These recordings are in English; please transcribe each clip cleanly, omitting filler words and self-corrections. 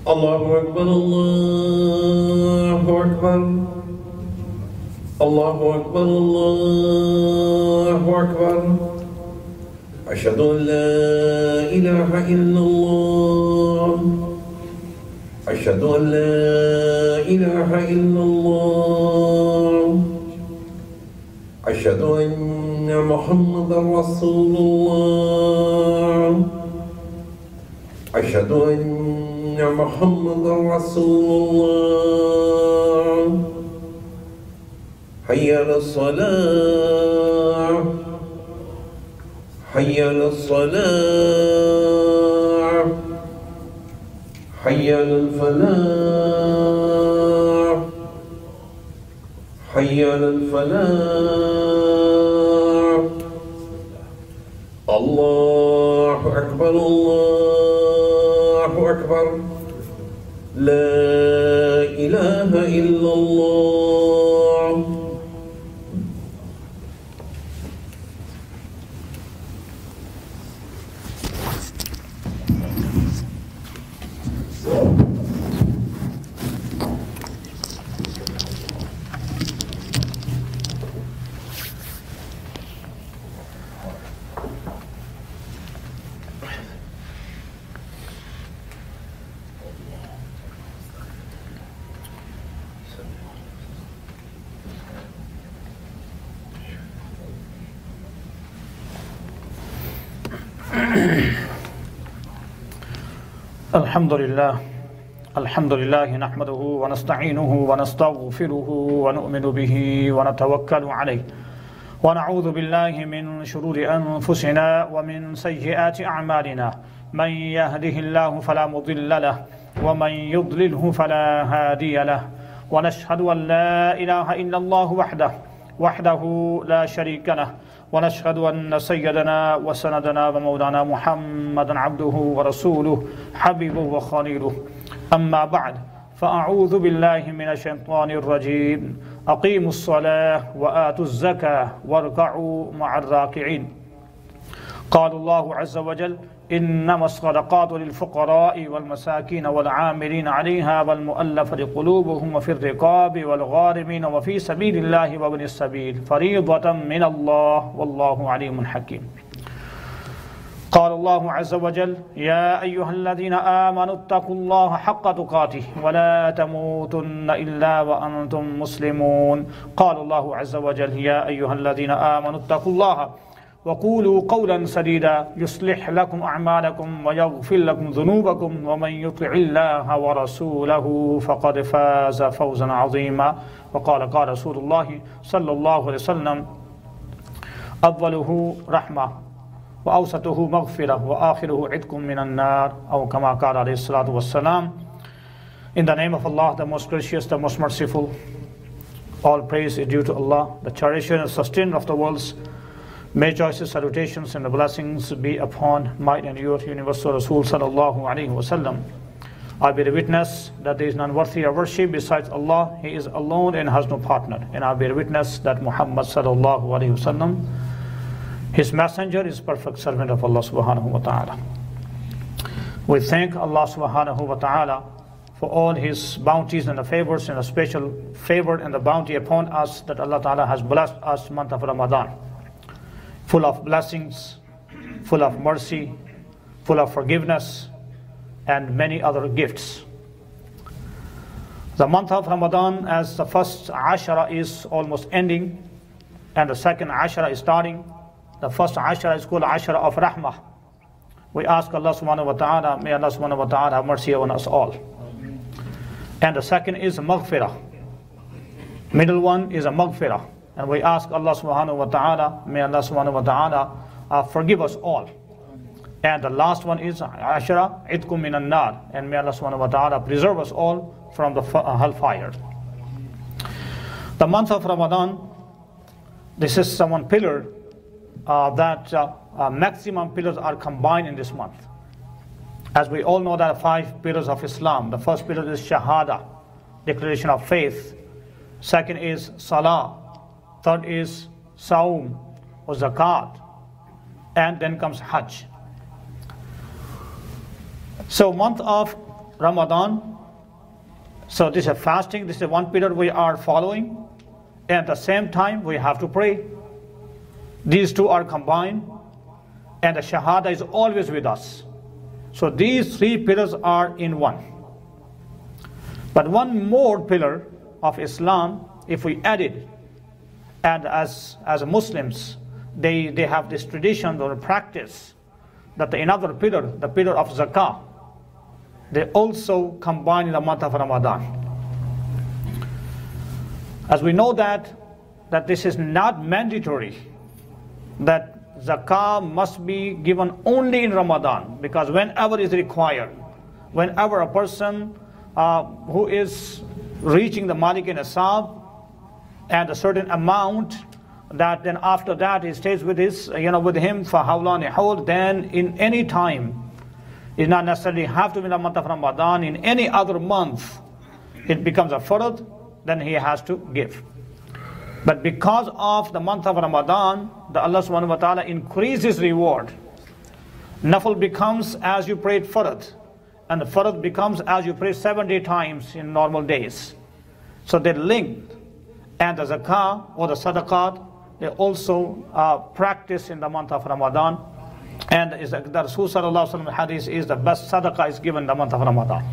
Allahu Akbar, Allahu Akbar, Allahu Akbar, Allahu Akbar. Ashhadu an la ilaha illallah. Ashhadu an la ilaha illallah. Ashhadu anna Muhammadan Rasulullah. Ashhadu anna Muhammadan Rasulullah. Hayya ala salah. Hayya ala salah. Hayya ala falah. Hayya ala falah. Allahu Akbar, Allahu Akbar. La ilaha illallah. الحمد لله نحمده ونستعينه ونستغفره ونؤمن به ونتوكل عليه ونعوذ بالله من شرور أنفسنا ومن سيئات أعمالنا من يهده الله فلا مضل له ومن يضلله فلا هادي له ونشهد أن لا إله إلا الله وحده لا شريك له ونشهد أن سيدنا وسندنا ومولانا محمدا عبده ورسوله حبيبه وخليله أما بعد فأعوذ بالله من الشيطان الرجيم أقيموا الصلاة وآتوا الزكاة واركعوا مع الراكعين قال الله عز وجل إنما الصدقات للفقراء والمساكين والعاملين عليها والمؤلفة قلوبهم وفي الرقاب والغارمين وفي سبيل الله وابن السبيل فريضة من الله والله عليم حكيم قال الله عز وجل يا أيها الذين آمنوا اتقوا الله حق تقاته ولا تموتن إلا وأنتم مسلمون قال الله عز وجل يا أيها الذين آمنوا اتقوا الله وقولوا قولا سديدا يصلح لكم أعمالكم ويغفر لكم ذنوبكم ومن يطع الله ورسوله فقد فاز فوزا عظيما وقال قال رسول الله صلى الله عليه وسلم أوله رحمة وأوسطه مغفرة وآخره عتق من النار أو كما قال عليه الصلاة والسلام. In the name of Allah, the most gracious, the most merciful, all praise is due to Allah, the cherisher and sustainer of the worlds. May choices, salutations and the blessings be upon might and your universal Rasul sallallahu alaihi wasallam. I bear witness that there is none worthy of worship besides Allah. He is alone and has no partner. And I bear witness that Muhammad sallallahu alaihi wasallam, his messenger, is perfect servant of Allah subhanahu wa ta'ala. We thank Allah subhanahu wa ta'ala for all His bounties and the favors, and a special favor and the bounty upon us that Allah Ta'ala has blessed us month of Ramadan, full of blessings, full of mercy, full of forgiveness, and many other gifts. The month of Ramadan, as the first Ashara is almost ending and the second Ashara is starting, the first Ashara is called Ashara of Rahmah. We ask Allah subhanahu wa ta'ala, may Allah subhanahu wa ta'ala have mercy on us all. And the second is Maghfirah. Middle one is a Maghfirah. And we ask Allah subhanahu wa ta'ala, may Allah subhanahu wa ta'ala forgive us all. And the last one is Ashara Itkum Minan Nar. And may Allah subhanahu wa ta'ala preserve us all from the hellfire. The month of Ramadan, this is one pillar that maximum pillars are combined in this month. As we all know, there are 5 pillars of Islam. The first pillar is Shahada, declaration of faith. Second is Salah. Third is Saum or Zakat. And then comes Hajj. So month of Ramadan, so this is fasting, this is one pillar we are following. And at the same time, we have to pray. These two are combined. And the Shahada is always with us. So these 3 pillars are in one. But one more pillar of Islam, if we add it, and as Muslims, they have this tradition or practice that another pillar, the pillar of Zakah, they also combine in the month of Ramadan. As we know that this is not mandatory, that Zakah must be given only in Ramadan, because whenever is required, whenever a person who is reaching the Malik and Asab and a certain amount, that then after that he stays with his, with him for how long he holds, then in any time, it not necessarily have to be in the month of Ramadan, in any other month, it becomes a farad, then he has to give. But because of the month of Ramadan, the Allah subhanahu wa ta'ala increases reward. Nafal becomes as you prayed farad, and the farad becomes as you pray 70 times in normal days. So they're linked. And the zakah or the sadaqat, they also practice in the month of Ramadan. And the Rasul sallallahu alaihi wasallam hadith is the best sadaqah is given in the month of Ramadan.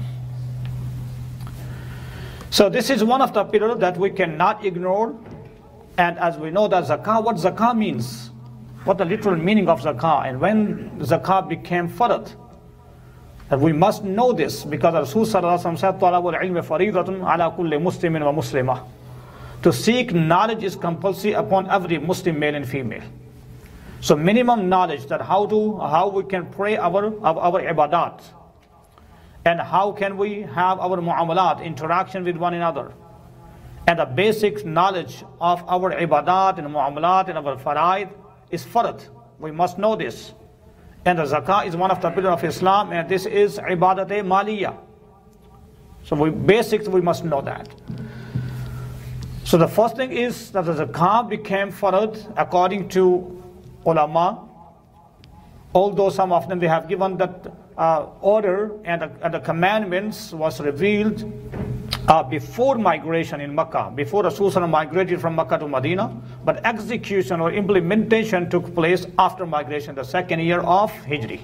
So this is one of the pillars that we cannot ignore. And as we know that zakah, what zakah means, what the literal meaning of zakah, and when zakah became farad. And we must know this because Rasul sallallahu alaihi wasallam said, "Talabul ilmi faridatun ala kulli muslimin wa muslimah." To seek knowledge is compulsory upon every Muslim male and female. So minimum knowledge that how we can pray our ibadat, and how can we have our muamalat, interaction with one another, and the basic knowledge of our ibadat and muamalat and our faraid is farad. We must know this. And the zakah is one of the pillars of Islam, and this is ibadat-e maliyah. So we must know that. So the first thing is that the zakah became farad according to ulama, although some of them they have given that order and the commandments was revealed before migration in Makkah, before Rasul migrated from Makkah to Medina, but execution or implementation took place after migration, the 2nd year of Hijri.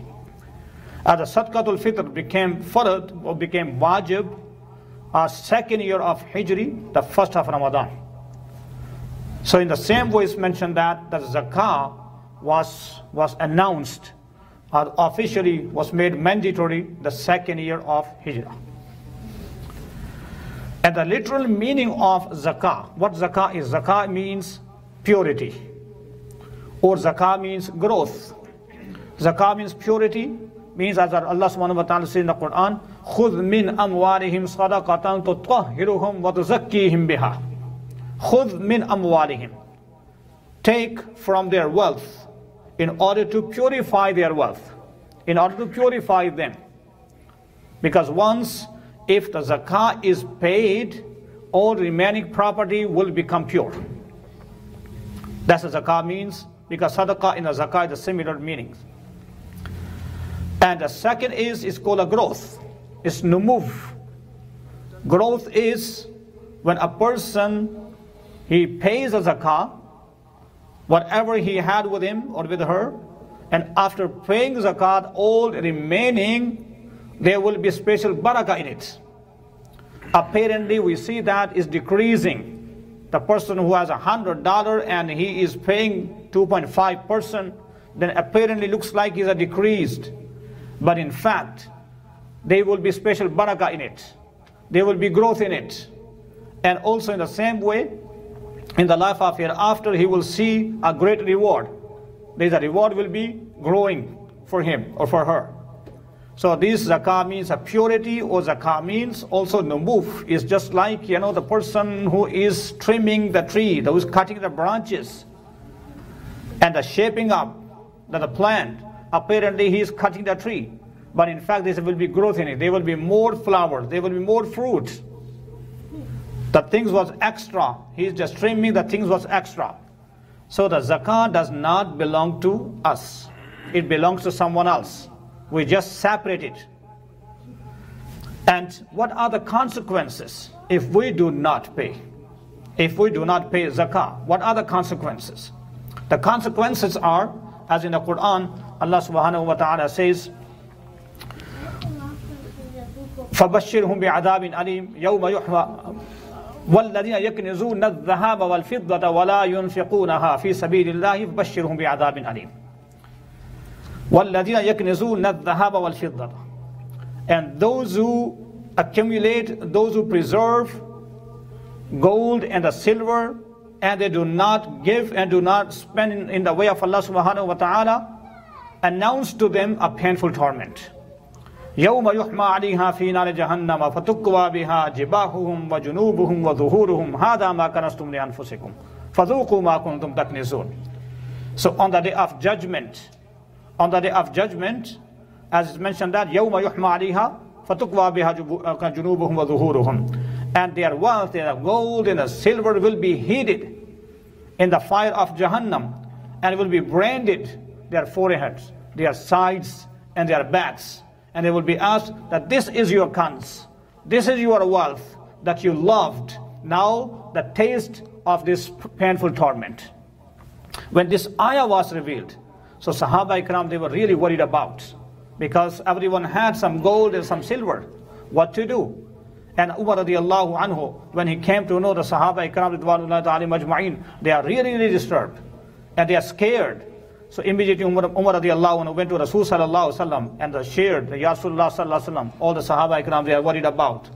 The Sadaqatul Fitr became farad or became wajib 2nd year of Hijri, the 1st of Ramadan. So in the same way it's mentioned that the zakah was announced or officially was made mandatory the 2nd year of Hijrah. And the literal meaning of zakah, what zakah is? Zakah means purity, or zakah means growth. Zakah means purity, means as Allah subhanahu wa ta'ala says in the Quran, خُذْ مِنْ أَمْوَالِهِمْ صَدَقَةً تُطَهِّرُهُمْ وَتُزَكِّيهِمْ بِهَا. خُذْ مِنْ أَمْوَالِهِمْ. Take from their wealth in order to purify their wealth, in order to purify them. Because once, if the zakah is paid, all remaining property will become pure. That's what zakah means, because sadaqah and zakah is a similar meanings. And the second is called a growth. It's numuf. Growth is when a person, he pays a zakah, whatever he had with him or with her, and after paying zakat, all remaining, there will be special barakah in it. Apparently, we see that is decreasing. The person who has $100 and he is paying 2.5%, then apparently looks like he's a decreased. But in fact, there will be special barakah in it. There will be growth in it. And also in the same way, in the life of hereafter, he will see a great reward. The reward will be growing for him or for her. So this zakah means a purity, or zakah means also numuf. It's just like, the person who is trimming the tree, who is cutting the branches and the shaping up the plant. Apparently he is cutting the tree, but in fact there will be growth in it. There will be more flowers, there will be more fruit. The things was extra. He is just trimming the things was extra. So the zakah does not belong to us. It belongs to someone else. We just separate it. And what are the consequences if we do not pay? If we do not pay zakah, what are the consequences? The consequences are, as in the Quran, Allah subhanahu wa ta'ala says, فَبَشِّرْهُمْ بِعَذَابٍ أَلِيمٍ يَوْمَ يُحْمَى وَالَّذِينَ يَكْنِزُونَ الذَّهَابَ وَالْفِضَّةَ وَلَا يُنْفِقُونَها فِي سَبِيلِ اللَّهِ فَبَشِّرْهُمْ بِعَذَابٍ أَلِيمٍ وَالَّذِينَ يَكْنِزُونَ الذَّهَابَ وَالْفِضَّةَ. And those who accumulate, those who preserve gold and the silver, and they do not give and do not spend in the way of Allah subhanahu wa ta'ala, announce to them a painful torment. يَوْمَ يُحْمَى عَلَيْهَا فِي نَارِ جَهَنَّمَ فَتُكْوَى بِهَا جِبَاهُهُمْ وَجُنُوبُهُمْ وَظُهُورُهُمْ هَذَا مَا كَنَزْتُمْ لِأَنفُسِكُمْ فَذُوقُوا مَا كُنْتُمْ تَكْنِزُونَ. So on the day of judgment, as it's mentioned that يَوْمَ يُحْمَى عَلَيْهَا فَتُكْوَى بِهَا جُنُوبُهُم وَظُهُورُهُم, and their wealth, their gold and their silver will be heated in the fire of Jahannam, and will be branded their foreheads, their sides and their backs, and they will be asked that this is your kanz, this is your wealth that you loved, now the taste of this painful torment. When this ayah was revealed, so Sahaba Ikram, they were really worried about, because everyone had some gold and some silver. What to do? And Umar radiallahu anhu, when he came to know the Sahaba Ikram ridwanullahi ta'ala majma'in, they are really, really disturbed and they are scared. So immediately Umar radiallahu anhu went to Rasul sallallahu alaihi wasallam and shared the Ya Rasulullah sallallahu alaihi wasallam, all the Sahaba Ikram they are worried about.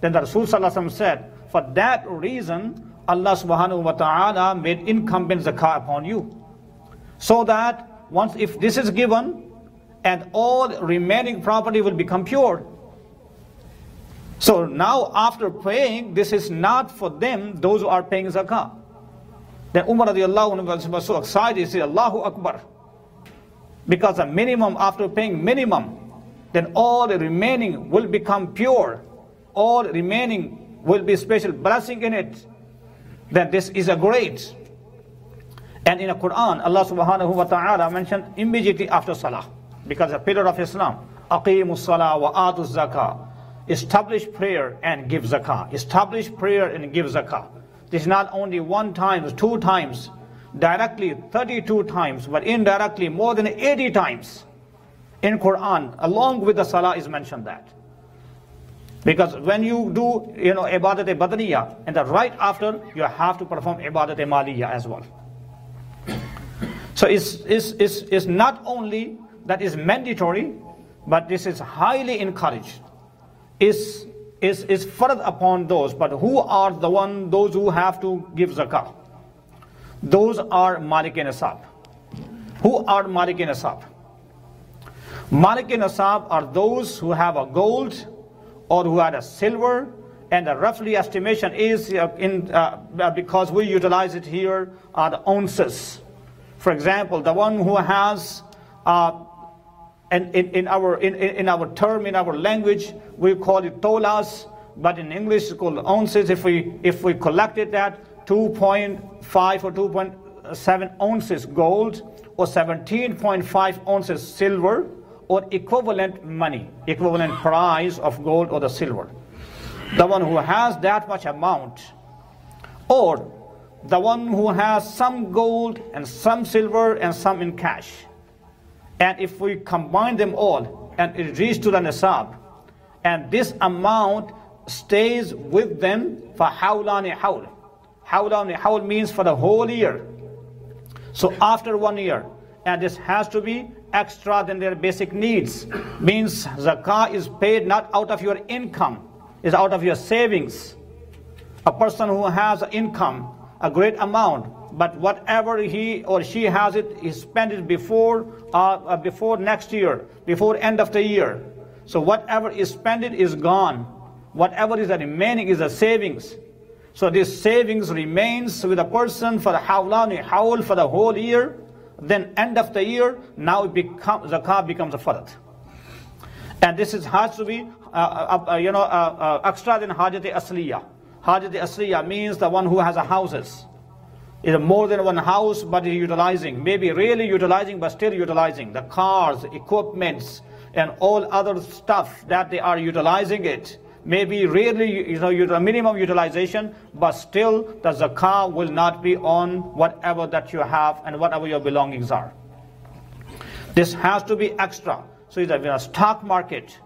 Then the Rasul sallallahu alaihi wasallam said, for that reason Allah subhanahu wa ta'ala made incumbent zakah upon you, so that once if this is given, and all remaining property will become pure. So now after paying, this is not for them, those who are paying zakah. Then Umar radiallahu anhu was so excited, he said, Allahu Akbar. Because the minimum, after paying minimum, then all the remaining will become pure. All remaining will be special blessing in it. Then this is a great. And in the Quran, Allah subhanahu wa ta'ala mentioned immediately after salah, because the pillar of Islam, aqimu salah wa atu zakah. Establish prayer and give zakah. Establish prayer and give zakah. This is not only one time, 2 times, directly 32 times, but indirectly more than 80 times in Quran, along with the salah is mentioned that. Because when you do, ibadat-e-badaniyah, and the right after, you have to perform ibadat-e-maliyah as well. So it's not only that is mandatory, but this is highly encouraged. Is farad upon those, but who are those who have to give zakah? Those are Malik-e-Nasab. Who are Malik-e-Nasab? Malik-e-Nasab are those who have a gold or who had a silver, and the roughly estimation is because we utilize it here are the ounces. For example, the one who has in our term, in our language, we call it tolas, but in English it's called ounces. If we collected that 2.5 or 2.7 ounces gold, or 17.5 ounces silver, or equivalent money, equivalent price of gold or the silver. the one who has that much amount, or the one who has some gold and some silver and some in cash. And if we combine them all and it reaches to the nisab, and this amount stays with them for hawlani hawl. Hawlani hawl means for the whole year. So after 1 year, and this has to be extra than their basic needs, means zakah is paid not out of your income, is out of your savings. A person who has income, a great amount, but whatever he or she has it, he spent it before next year, before end of the year. So whatever is spent it is gone. Whatever is remaining is a savings. So this savings remains with a person for the hawlani hawl for the whole year. Then end of the year, now zakah becomes a fard. And this has to be extra than hajat asliya. Hajat asliya means the one who has a houses. Is more than one house, but utilizing, maybe really utilizing, but still utilizing the cars, equipments, and all other stuff that they are utilizing it. Maybe really, minimum utilization, but still the zakah will not be on whatever that you have and whatever your belongings are. This has to be extra. So in a stock market,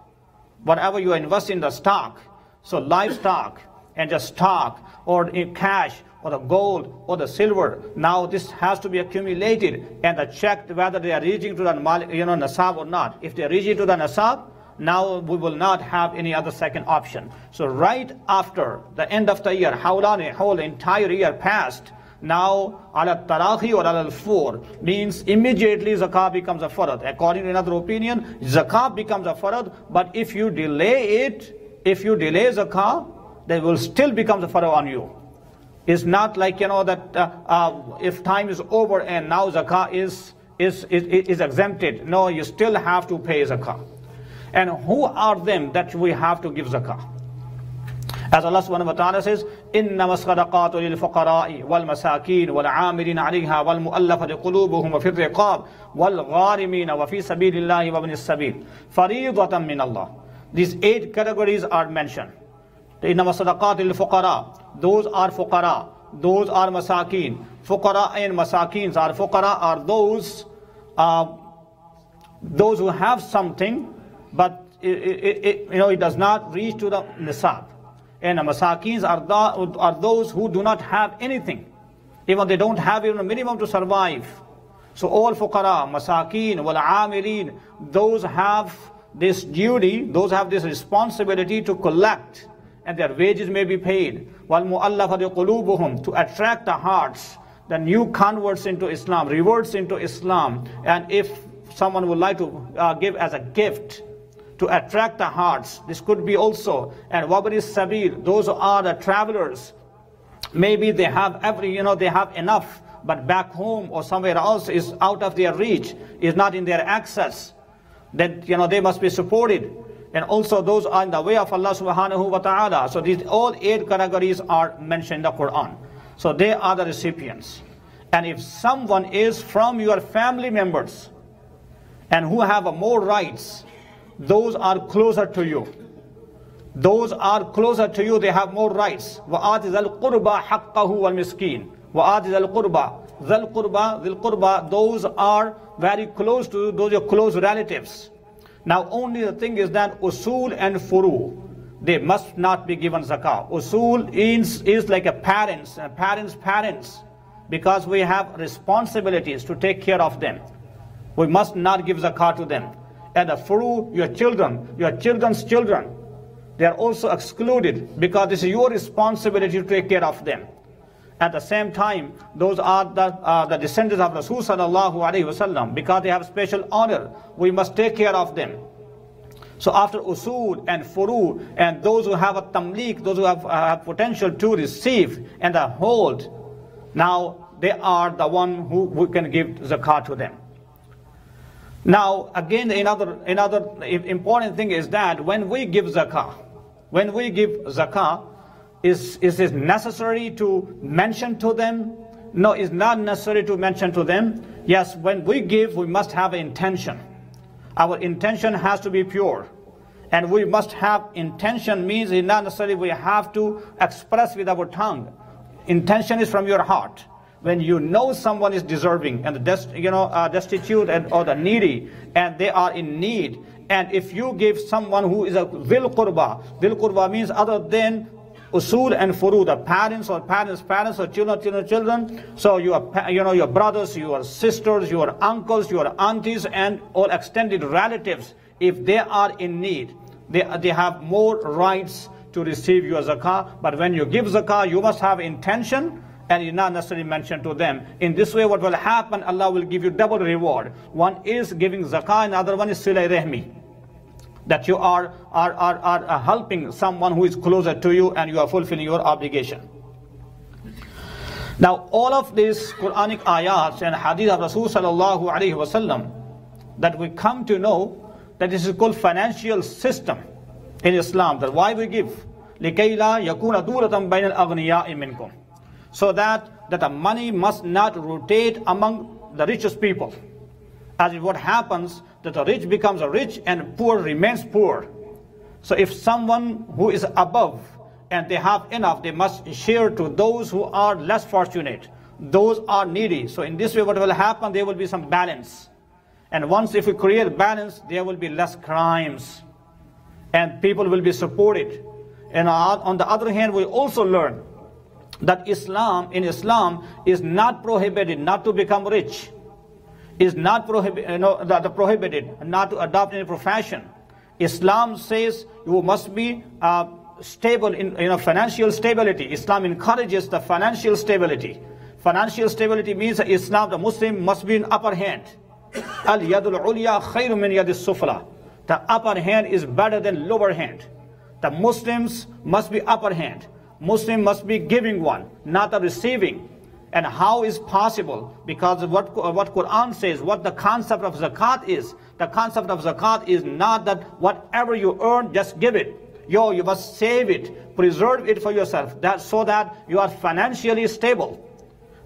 whatever you invest in the stock, so livestock and just stock or in cash or the gold or the silver, now this has to be accumulated and checked whether they are reaching to the nasab or not. If they are reaching to the nasab, now we will not have any other second option. So right after the end of the year, hawlani whole entire year passed, now ala tarahi or ala al-fur means immediately zakah becomes a farad. According to another opinion, zakah becomes a farad, but if you delay it, if you delay zakah, then will still becomes a farad on you. It's not like that if time is over and now zakah is exempted. No, you still have to pay zakah. And who are them that we have to give zakah? As Allah subhanahu wa ta'ala says, إِنَّمَا الصَّدَقَاتُ لِلْفُقَرَاءِ وَالْمَسَاكِينِ وَالْعَامِلِينَ عَلَيْهَا وَالْمُؤَلَّفَةِ قُلُوبُهُمْ وَفِي الرِّقَابِ وَالْغَارِمِينَ وَفِي سَبِيلِ اللَّهِ وَابْنِ السَّبِيلِ فَرِيضَةً مِّنَ اللَّهِ. These 8 categories are mentioned. إِنَّمَا الصَّدَقَاتُ لِلْفُقَرَاءِ, those are fuqara, those are masakin. Fuqara and masakins are fuqara are those who have something, but it does not reach to the nisab. And the masakins are those who do not have anything. Even they don't have even a minimum to survive. So all fuqara, masakin, wal amilin, those have this duty, those have this responsibility to collect, and their wages may be paid. Wal mu'allafati qulubuhum, to attract the hearts, the new converts into Islam, reverts into Islam. And if someone would like to give as a gift, to attract the hearts, this could be also. And wabri sabil, those are the travelers. Maybe they have they have enough, but back home or somewhere else is out of their reach, is not in their access. Then they must be supported. And also those are in the way of Allah subhanahu wa ta'ala. So these all 8 categories are mentioned in the Quran. So they are the recipients. And if someone is from your family members and who have more rights, those are closer to you. Those are closer to you, they have more rights. وَآتِ ذَا الْقُرْبَى حَقَّهُ وَالْمِسْكِينَ وَآتِ ذَا الْقُرْبَى. ذَا الْقُرْبَى, those are very close to you, those are close relatives. Now only the thing is that usul and furu, they must not be given zakah. Usul is like a parents, because we have responsibilities to take care of them. We must not give zakah to them. And the furu, your children's children, they are also excluded because this is your responsibility to take care of them. At the same time, those are the descendants of Rasul sallallahu alaihi wasallam, because they have special honor. We must take care of them. So after usul and furu, and those who have a tamlik, those who have potential to receive and hold, now they are the one who can give zakah to them. Now again, another important thing is that when we give zakah, is it necessary to mention to them? No, it's not necessary to mention to them. Yes, when we give, we must have an intention. Our intention has to be pure. And we must have intention, means not necessarily we have to express with our tongue. Intention is from your heart. When you know someone is deserving and destitute or the needy, and they are in need, and if you give someone who is a dhil qurba means other than usul and furu, the parents or children. So your brothers, your sisters, your uncles, your aunties, and all extended relatives, if they are in need, they have more rights to receive your zakah. But when you give zakah, you must have intention, and you not necessarily mention to them. In this way, what will happen, Allah will give you double reward. One is giving zakah, and other one is silai rahmi, that you are helping someone who is closer to you, and you are fulfilling your obligation. Now, all of these Quranic ayats and hadith of Rasul sallallahu alaihi wasallam, that we come to know that this is called financial system in Islam. That why we give, لِكَيْ لَا يَكُونَ دُولَةً بَيْنَ الْأَغْنِيَاءِ مِنْكُمْ, so that the money must not rotate among the richest people. As what happens, that the rich becomes rich and poor remains poor. So if someone who is above and they have enough, they must share to those who are less fortunate. Those are needy. So in this way, what will happen, there will be some balance. And once if we create balance, there will be less crimes, and people will be supported. And on the other hand, we also learn that in Islam is not prohibited not to become rich, is not prohibited not to adopt any profession. Islam says you must be stable in financial stability. Islam encourages the financial stability. Financial stability means that Islam, the Muslim, must be in upper hand. Al yadul ulya khairu min yadis sufla. The upper hand is better than lower hand. The Muslims must be upper hand. Muslim must be giving one, not a receiving. And how is possible? Because what Quran says, what the concept of zakat is. The concept of zakat is not that whatever you earn, just give it. You must save it, preserve it for yourself, so that you are financially stable.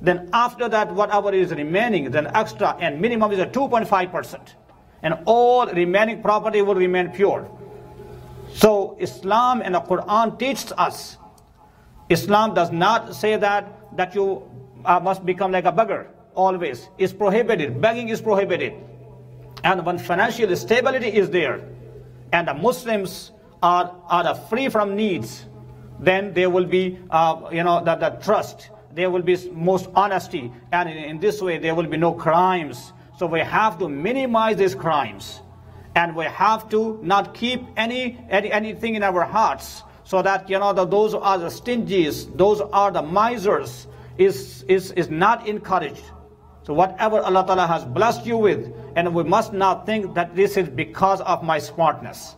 Then after that, whatever is remaining, then extra, and minimum is a 2.5%. And all remaining property will remain pure. So Islam and the Quran teaches us. Islam does not say that you must become like a beggar always. It's prohibited. Begging is prohibited. And when financial stability is there, and the Muslims are free from needs, then there will be the trust. There will be most honesty, and in this way there will be no crimes. So we have to minimize these crimes, and we have to not keep anything in our hearts, so that those are the stingies, those are the misers, is not encouraged. So whatever Allah Ta'ala has blessed you with, and we must not think that this is because of my smartness.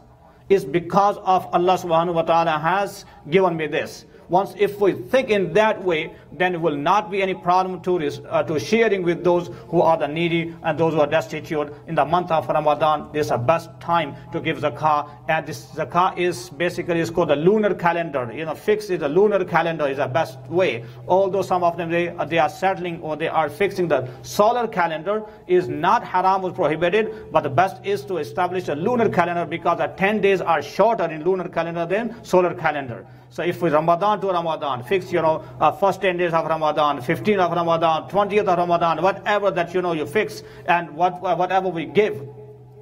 It's because of Allah Subhanahu wa Ta'ala has given me this. Once if we think in that way, then it will not be any problem to sharing with those who are the needy and those who are destitute. In the month of Ramadan, this is the best time to give zakah. And this zakah is basically called the lunar calendar. Fixed is the lunar calendar is the best way. Although some of them they are settling or they are fixing the solar calendar, is not haram or prohibited, but the best is to establish a lunar calendar, because the 10 days are shorter in lunar calendar than solar calendar. So if we Ramadan to Ramadan, fix first 10 days of Ramadan, 15th of Ramadan, 20th of Ramadan, whatever that you fix, and whatever we give,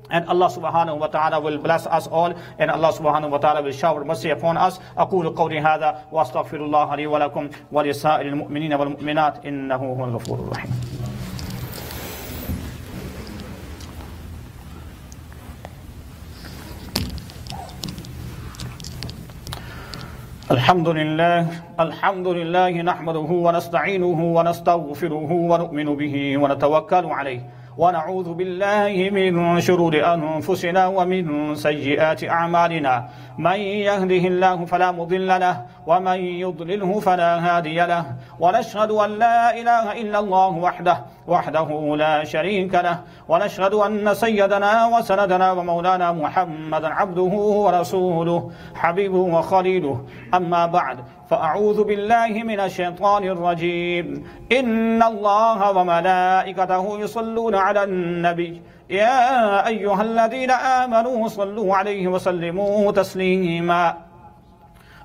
and Allah Subhanahu wa Ta'ala will bless us all, and Allah Subhanahu wa Ta'ala will shower mercy upon us. أقول قولي هذا وأستغفر الله لي ولكم ولسائر المؤمنين والمؤمنات إنه هو الغفور الرحيم. الحمد لله نحمده ونستعينه ونستغفره ونؤمن به ونتوكل عليه ونعوذ بالله من شرور أنفسنا ومن سيئات أعمالنا. من يهده الله فلا مضل له ومن يضلله فلا هادي له. ونشهد أن لا إله إلا الله وحده وحده لا شريك له، ونشهد أن سيدنا وسندنا ومولانا محمدا عبده ورسوله حبيبه وخليله. أما بعد، فأعوذ بالله من الشيطان الرجيم. إن الله وملائكته يصلون على النبي يا أيها الذين آمنوا صلوا عليه وسلموا تسليما.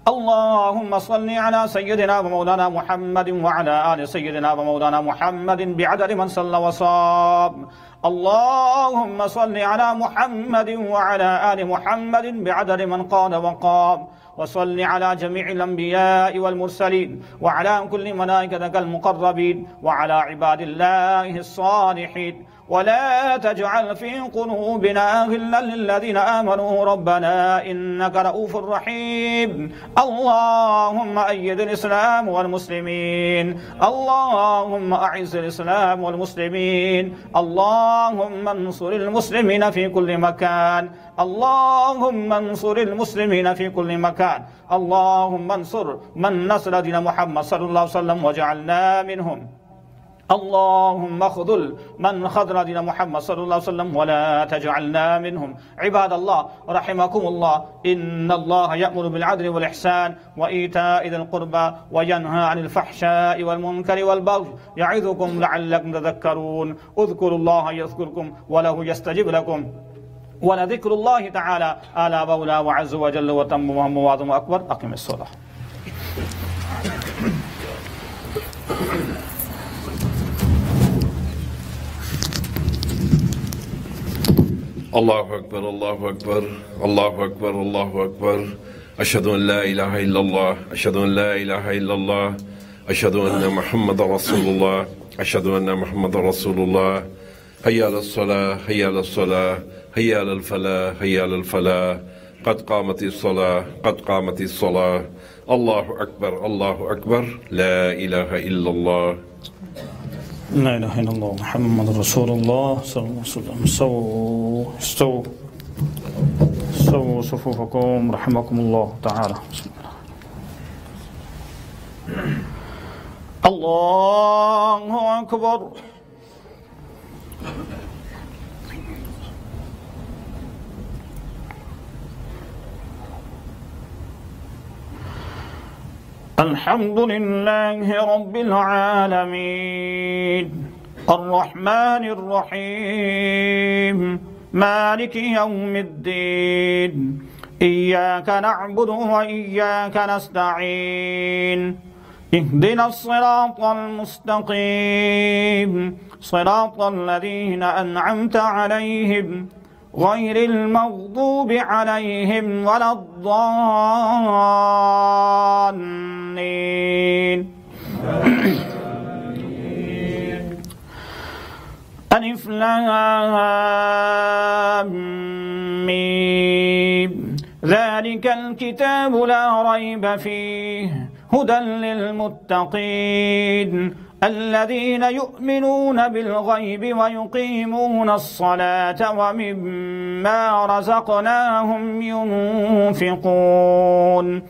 اللهم صل على سيدنا ومولانا محمد وعلى آل سيدنا ومولانا محمد بعدد من صلى وصام. اللهم صل على محمد وعلى آل محمد بعدد من قال وقام. وصل على جميع الأنبياء والمرسلين وعلى كل ملائكتك المقربين وعلى عباد الله الصالحين، ولا تجعل في قلوبنا غلا للذين آمنوا ربنا إنك رؤوف رحيم. اللهم أيد الإسلام والمسلمين، اللهم أعز الإسلام والمسلمين، اللهم انصر المسلمين في كل مكان، اللهم انصر المسلمين في كل مكان، اللهم انصر من نصر دين محمد صلى الله عليه وسلم وجعلنا منهم. اللهم اخذل من خذل دين محمد صلى الله عليه وسلم ولا تجعلنا منهم. عباد الله رحمكم الله، إن الله يأمر بالعدل والإحسان وإيتاء ذي القربى وينهى عن الفحشاء والمنكر والبغي يعظكم لعلكم تذكرون. اذكروا الله يذكركم وله يستجب لكم، ولذكر الله تعالى آلا مولى وعز وجل وتم وهم وعظم أكبر. أقم الصلاة. الله أكبر الله أكبر الله أكبر الله أكبر. أشهد أن لا إله إلا الله، أشهد أن لا إله إلا الله، أشهد أن محمد رسول الله، أشهد أن محمد رسول الله. هيا للصلاة هيا للصلاة، هيا للفلاح هيا للفلاح، قد قامت الصلاة قد قامت الصلاة. الله أكبر الله أكبر، لا إله إلا الله. لا إله إلا الله محمد رسول الله صلى الله عليه وسلم. استووا صفوفكم رحمكم الله تعالى. بسم الله. الله أكبر. الحمد لله رب العالمين الرحمن الرحيم مالك يوم الدين. إياك نعبد وإياك نستعين. اهدنا الصراط المستقيم، صراط الذين أنعمت عليهم غير المغضوب عليهم ولا الضالين. ألف لام ميم. ذلك الكتاب لا ريب فيه هدى للمتقين الذين يؤمنون بالغيب ويقيمون الصلاة ومما رزقناهم ينفقون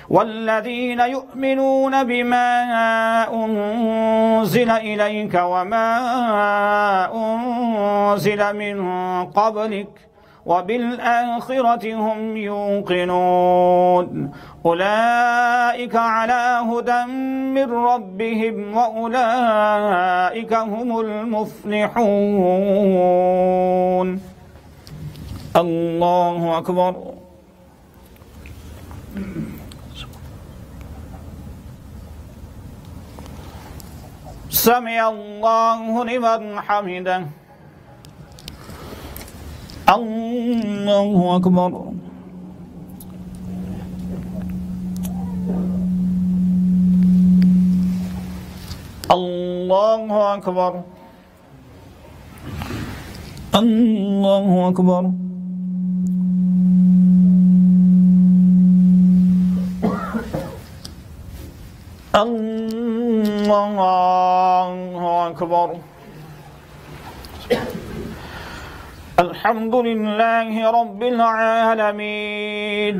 والذين يؤمنون بما أنزل إليك وما أنزل من قبلك وبالآخرة هم يوقنون. أولئك على هدى من ربهم وأولئك هم المفلحون. الله أكبر. سمع الله لمن حمده. الله أكبر. الله أكبر. الله أكبر. الله أكبر. الحمد لله رب العالمين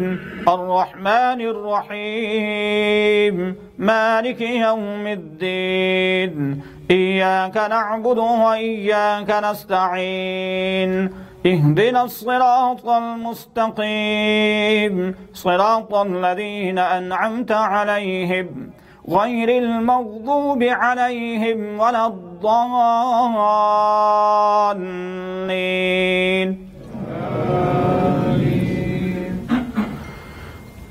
الرحمن الرحيم مالك يوم الدين إياك نعبد وإياك نستعين اهدنا الصراط المستقيم صراط الذين أنعمت عليهم غير المغضوب عليهم ولا الضالين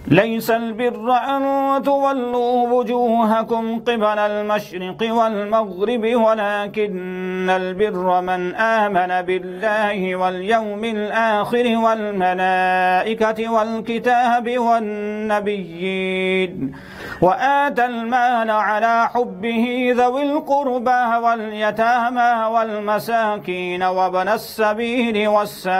ليس البر أن تولوا وجوهكم قبل المشرق والمغرب ولكن البر من آمن بالله واليوم الآخر والملائكة والكتاب والنبيين وآتى المال على حبه ذوي القربى واليتامى والمساكين وابن السبيل والسائلين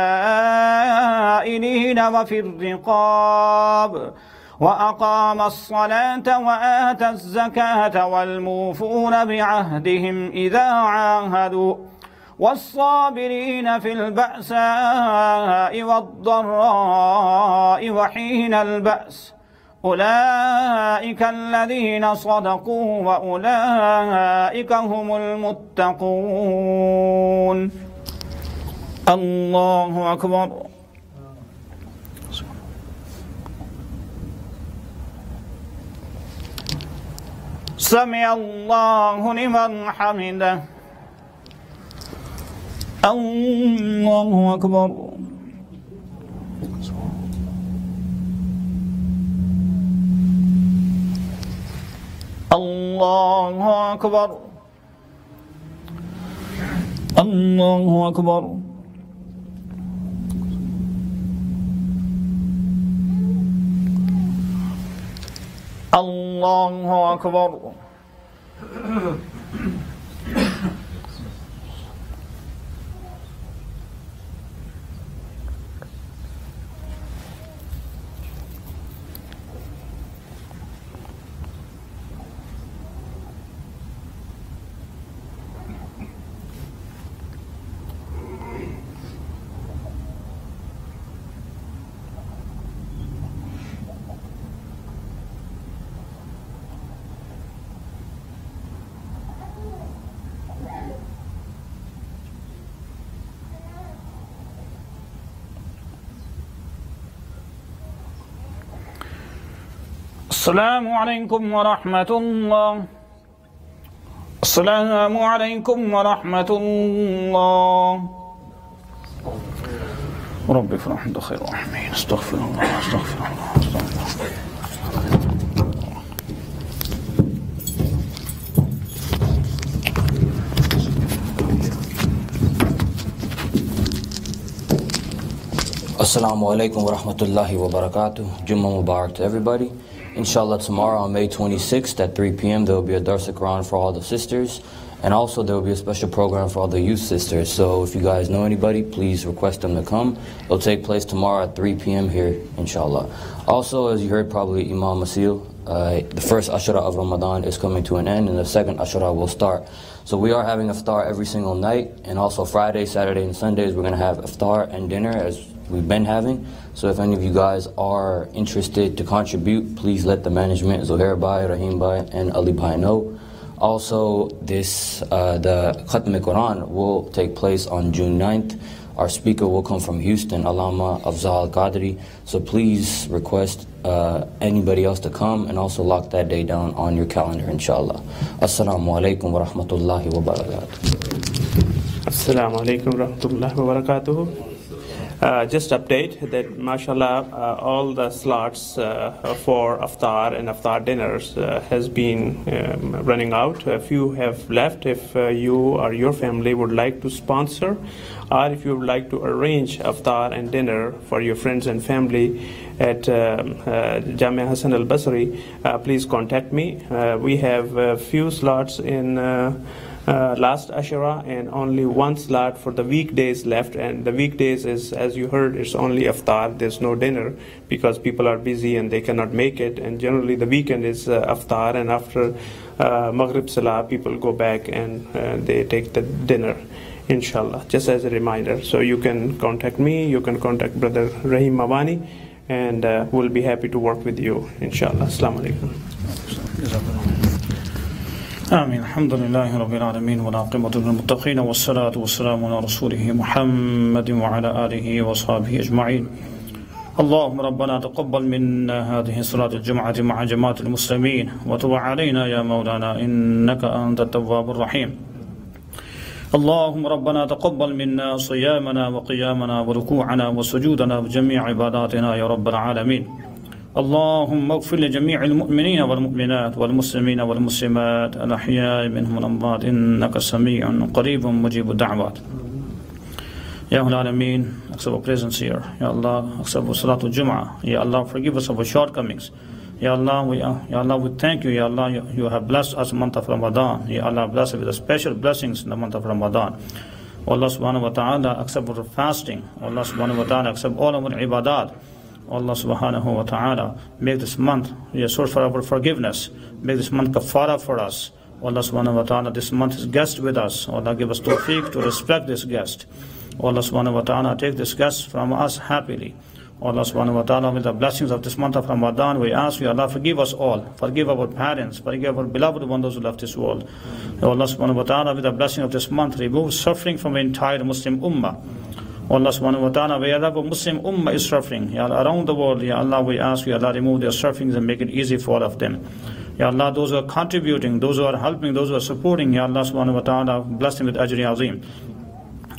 وفي الرقاب وأقام الصلاة وآتى الزكاة والموفون بعهدهم إذا عاهدوا والصابرين في البأساء والضراء وحين البأس أولئك الذين صدقوا وأولئك هم المتقون الله أكبر سمع الله لمن حمده الله أكبر الله أكبر الله أكبر الله أكبر السلام عليكم ورحمة الله السلام عليكم ورحمة الله رب افرح عند خير الرحمين استغفر الله استغفر الله استغفر الله Assalamu alaikum wa rahmatullahi wa barakatuh. Jummah Mubarak to everybody. Inshallah, tomorrow on May 26th at 3 p.m. there will be a Minhaj-ul-Quran for all the sisters. And also there will be a special program for all the youth sisters. So if you guys know anybody, please request them to come. It'll take place tomorrow at 3 p.m. here, inshallah. Also, as you heard probably Imam Masil, the first Ashura of Ramadan is coming to an end and the second Ashura will start. So we are having iftar every single night, and also Friday, Saturday, and Sundays we're going to have iftar and dinner as we've been having. So if any of you guys are interested to contribute, please let the management, Zohair Bhai, Rahim Bhai, and Ali Bhai know. Also, the Minhaj-ul-Quran will take place on June 9th. Our speaker will come from Houston, Allama Afzal Qadri. So please request anybody else to come and also lock that day down on your calendar, inshallah. Assalamu alaikum wa rahmatullahi wa barakatuh. Assalamu alaikum wa rahmatullahi wa barakatuh. Just update that, mashallah, all the slots for iftar and iftar dinners has been running out. A few have left. If you or your family would like to sponsor, or if you would like to arrange iftar and dinner for your friends and family at Jamia Hassan al-Basri, please contact me. We have a few slots in last Ashura and only one slot for the weekdays left, and the weekdays is, as you heard, it's only iftar. There's no dinner because people are busy and they cannot make it, and generally the weekend is iftar, and after Maghrib Salah people go back and they take the dinner. inshallah, just as a reminder. So you can contact me, you can contact Brother Rahim Mawani, and we'll be happy to work with you, inshallah. Assalamu alaikum. آمين. الحمد لله رب العالمين والعاقبة للمتقين والصلاة والسلام على رسوله محمد وعلى آله وصحبه أجمعين. اللهم ربنا تقبل منا هذه صلاة الجمعة مع جماعة المسلمين وتب علينا يا مولانا إنك أنت التواب الرحيم. اللهم ربنا تقبل منا صيامنا وقيامنا وركوعنا وسجودنا وجميع عباداتنا يا رب العالمين. اللهم اغفر لجميع المؤمنين والمؤمنات والمسلمين والمسلمات الأحياء منهم والأموات إنك سميع قريب مجيب الدعوات. Ya Alameen, accept our presence here. Ya Allah, accept our Salatul Jum'ah. Ya Allah, forgive us of our shortcomings. Ya Allah, we thank you. Ya Allah, you have blessed us in the month of Ramadan. Ya Allah, bless us with the special blessings in the month of Ramadan. Allah subhanahu wa ta'ala, accept our fasting. Allah subhanahu wa ta'ala, accept all of our ibadat. Allah subhanahu wa ta'ala, make this month a source for our forgiveness. Make this month kafara for us. Allah subhanahu wa ta'ala, this month is guest with us. Allah give us tawfiq to respect this guest. Allah subhanahu wa ta'ala, take this guest from us happily. Allah subhanahu wa ta'ala, with the blessings of this month of Ramadan, we ask you, Allah, forgive us all. Forgive our parents. Forgive our beloved ones, those who left this world. Allah subhanahu wa ta'ala, with the blessing of this month, remove suffering from the entire Muslim ummah. Allah subhanahu wa ta'ala, wherever Muslim ummah is suffering, Ya Allah, around the world, Ya Allah, we ask you, Allah, remove their sufferings and make it easy for all of them. Ya Allah, those who are contributing, those who are helping, those who are supporting, Ya Allah subhanahu wa ta'ala, bless them with ajri azim.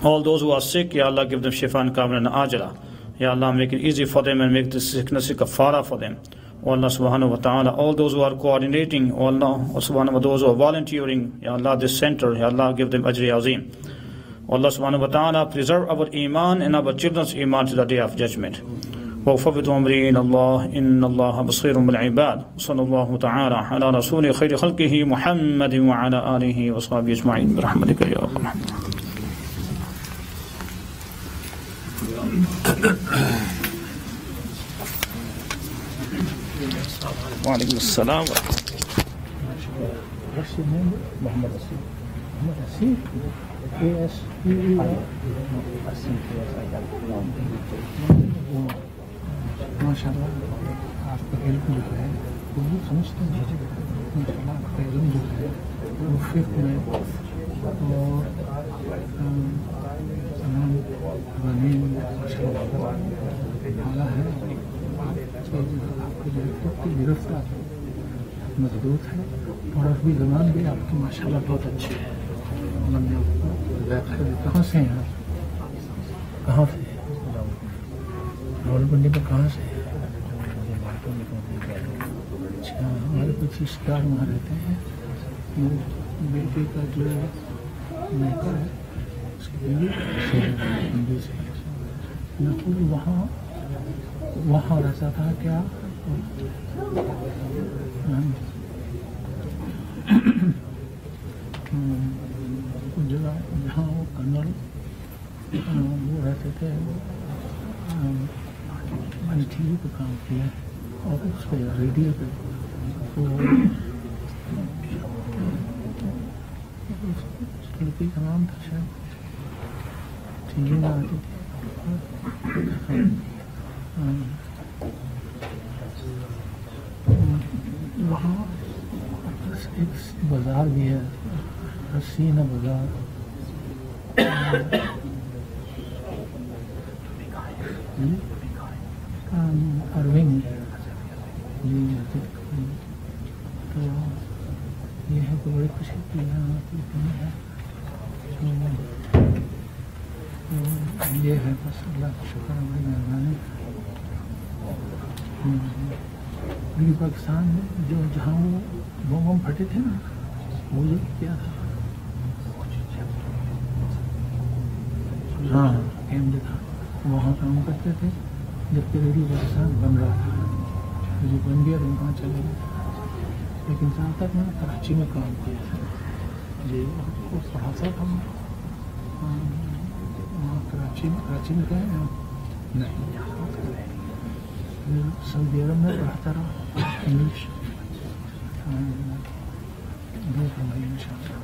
All those who are sick, Ya Allah, give them shifa and kamil and ajala. Ya Allah, make it easy for them and make this sickness a kafara for them. Allah subhanahu wa ta'ala, all those who are coordinating, Allah subhanahu wa ta'ala, those who are volunteering, Ya Allah, this center, Ya Allah, give them ajri azim. Allah subhanahu wa ta'ala, preserve our iman and our children's iman to the day of judgment. وَوْفَوِّضُ أَمْرِي إِلَى اللَّهِ إِنَّ اللَّهَ بَصِيرٌ بِالْعِبَادِ وصلى الله تعالى على رسول خير خلقه محمد وعلى آله وصحبه أجمعين برحمتك يا رب العالمين. وعليكم السلام. محمد رسول. محمد رسول. Yes. माशाल्लाह आपका इल्म जो है वो भी समझते हैं माशाल्लाह आपका इल्म जो है वो फिक्र में और तमाम ज़मीन माशाल्लाह आला है आपकी जो फिक्र गिरफ्तार मजबूत है और अरबी ज़बान भी आपकी माशाल्लाह बहुत अच्छी है। कहाँ से हैं आप? कहाँ से? रावलपिंडी में कहाँ से? अच्छा, हमारे कुछ रिश्तेदार वहाँ रहते हैं। बेटे का जो लड़का है उसकी बीवी हिंदू से नकुल वहाँ रहता था क्या? जहाँ वो कर्नल वो रहते थे मैंने टीवी पे काम किया और उस पर रेडियो पे तो उस लड़की का नाम था शायद टीवी में आती थी वहाँ एक बाज़ार भी है हसीना बाज़ार अरविंद जी तो ये है तो बड़ी खुशी की यहाँ है तो ये है बस अल्लाह का शुक्र है बड़ी मेहरबानी। अभी पाकिस्तान में जो जहाँ वो बम फटे थे ना वो ये क्या था हाँ कैमरे था वहाँ काम करते थे जबकि रेडियो पाकिस्तान बन रहा था जो बन गया तो वहाँ चले गए लेकिन ज़्यादातर मैंने कराची में काम किया था जी वो पढ़ाता था वहाँ कराची में गए नहीं सऊदी अरब में पढ़ाता रहा इंग्लिश इंशाल्लाह।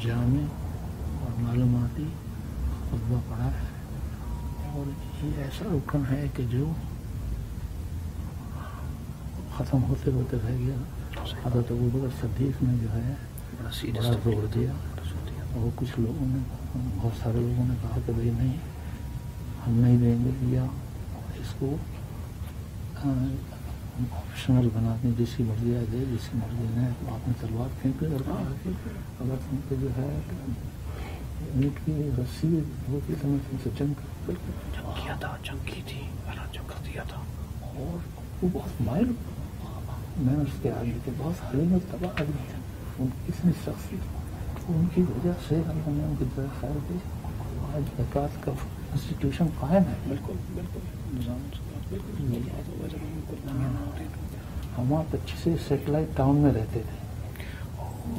जामे और मालूमाती खुतबा पढ़ा है। और ये ऐसा रुकन है कि जो ख़त्म होते होते रह गया। हज़रत अबू बकर सिद्दीक़ ने जो है बड़ा जोर दिया, और कुछ लोगों ने, बहुत सारे लोगों ने कहा कि भाई नहीं, हम नहीं देंगे, या इसको ऑप्शनल बना दें, जिसकी मर्जी आ जाए, जिसकी मर्जी नहीं। तो आपने तलवार फेंकी और कहा कि अगर तुमको जो है ऊँट की रस्सी होती तो मैं तुमसे जंग किया था, जंग की थी, जंग कर दिया था। और वो बहुत माइल, मैंने उसके आगे थे, बहुत हलीम तबाह आदमी थे, उनकी इतनी शख्सियत, उनकी वजह से अल्लाह ने उनकी तरह खैर दी। आज ज़कात का इंस्टीट्यूशन कायम है। बिल्कुल बिल्कुल निज़ाम हम वहाँ 25 सेटेलाइट टाउन में रहते थे।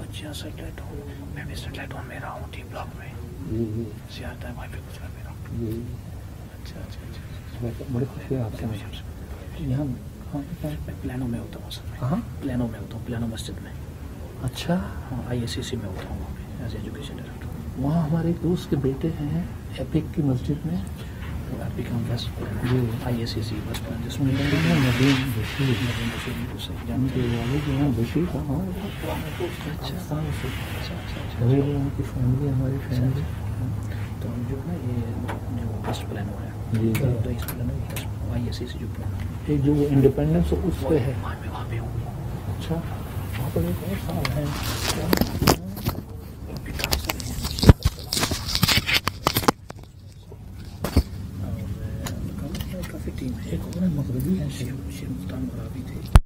अच्छा, सेटेलाइट होम, मैं भी सेटेलाइट होम में रहा हूँ, टी ब्लॉक में। जी ज़्यादा है वहाँ पे कुछ कर मेरा। जी अच्छा अच्छा अच्छा, बड़ी खुशी है आपसे। यहाँ मैं प्लानो में होता हूँ असल में। कहाँ? प्लानो में होता हूँ, प्लानो मस्जिद में। अच्छा, हाँ, ISCC में होता हूँ वहाँ पे एज एजुकेशन डायरेक्टर। वहाँ हमारे एक दोस्त के बेटे हैं एपिक की मस्जिद में। एपिक कैंपस ISCC बस जिसमें नदीम बशीर, उनके वाले जो हैं बशीर का, पाकिस्तान से उनकी फैमिली, हमारी फैमिली। तो हम जो है ये जो वेस्ट प्लानो है, तो इस प्लानो ISCC जो प्लानो ये जो इंडिपेंडेंस उस पे है, वहाँ पे हूँ। अच्छा, वहाँ पर एक और साल है। काफ़ी टीम है, एक और मगरबी है, शेख मुफ्तान मरावी थे।